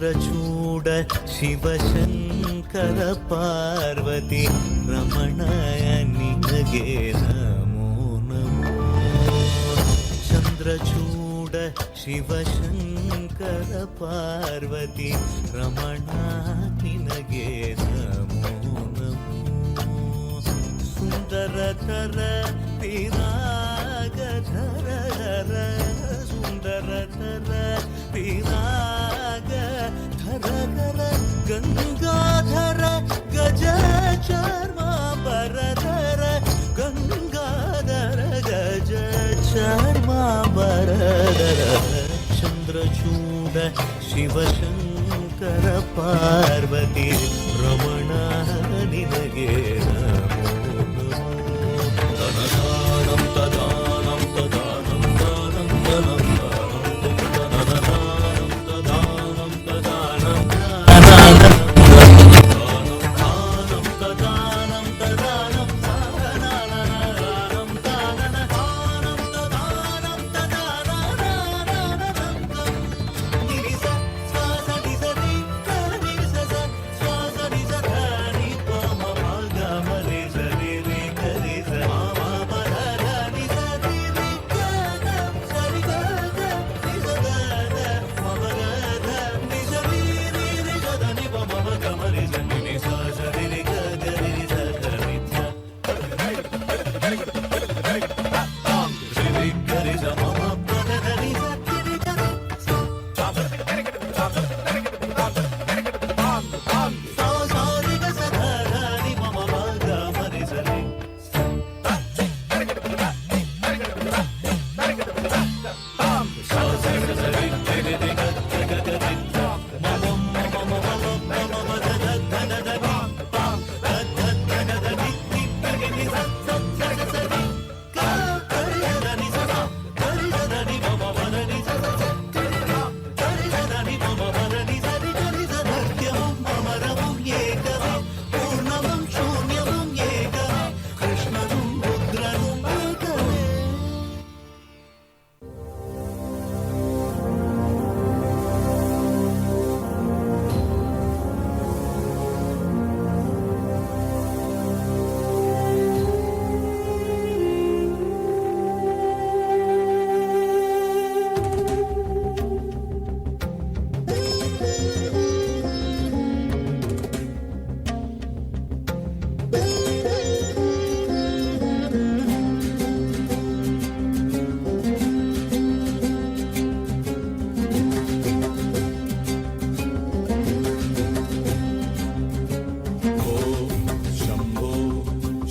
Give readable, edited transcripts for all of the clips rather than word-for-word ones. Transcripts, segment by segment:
ಚಂದ್ರಚೂಡ ಶಿವಶಂಕರ ಪಾರ್ವತಿ ರಮಣಯ ನಿನಗೆ ನಮೋ ನಮೋ. ಚಂದ್ರಚೂಡ ಶಿವಶಂಕರ ಪಾರ್ವತಿ ರಮಣ ನಿನಗೆ ನಮೋ ನಮೋ. ಸುಂದರತರ ಪಿರಾಗಧರ ಸುಂದರತರ ಪಿರಾಗ ಧರ ಗಂಗಾಧರ ಗಜ ಚರ್ಮಾಂಬರಧರ ಗಂಗಾಧರ ಗಜ ಚರ್ಮಾಂಬರಧರ. ಚಂದ್ರಚೂಡ ಶಿವಶಂಕರ ಪಾರ್ವತಿ ರಮಣ ನಿನಗೆ ನಮೋ ನಮೋ. ತನದಾನಂ ತದಾನಂ ತದಾನಂ ದಾನಂ ದಾನಂ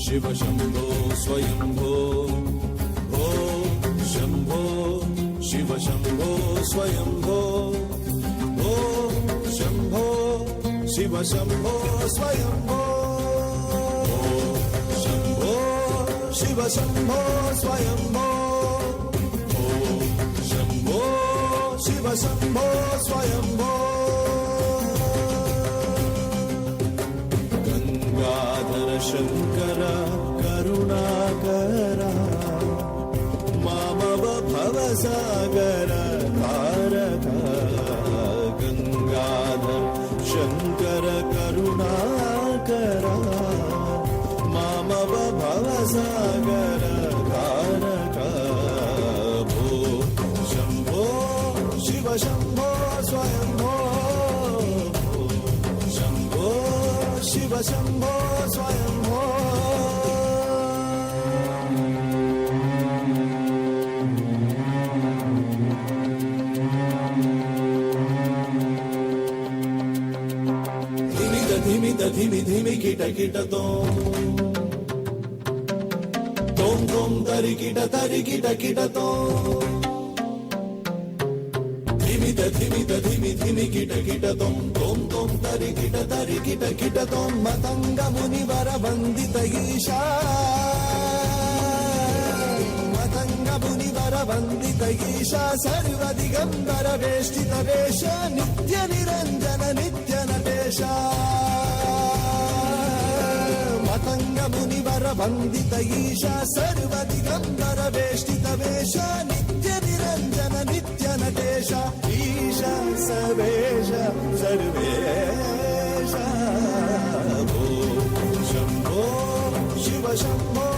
शिव शंभो स्वयंभो. ओ शंभो शिव शंभो स्वयंभो. ओ शंभो शिव शंभो स्वयंभो. ओ शंभो शिव शंभो स्वयंभो. ओ शंभो शिव शंभो स्वयंभो. गंगाधर शंकर करुणाकर मामव भवसागर तारक. गंगाधर शंकर करुणाकर मामव भवसागर तारक. भो शंभो शिव शंभो स्वयंभो. शंभो शिव शंभो स्वयंभो. धिमि धिमि किट किट तोम तोम तरि किट किट तोम. धिमि धिमि किट किट तोम तोम तरि किट किट तोम. मतंग मुनिवर वंदित ईशा. मतंग मुनिवर वंदित ईशा. सर्व दिगंबर वेष्टित वेश नित्य निरंजन नित्य नटेश. मतंग मुनिवर वंदित ईशा. सर्व दिगंबर वेष्टित वेश नित्य निरंजन नित्य नटेश. ईशा सवेश శంభో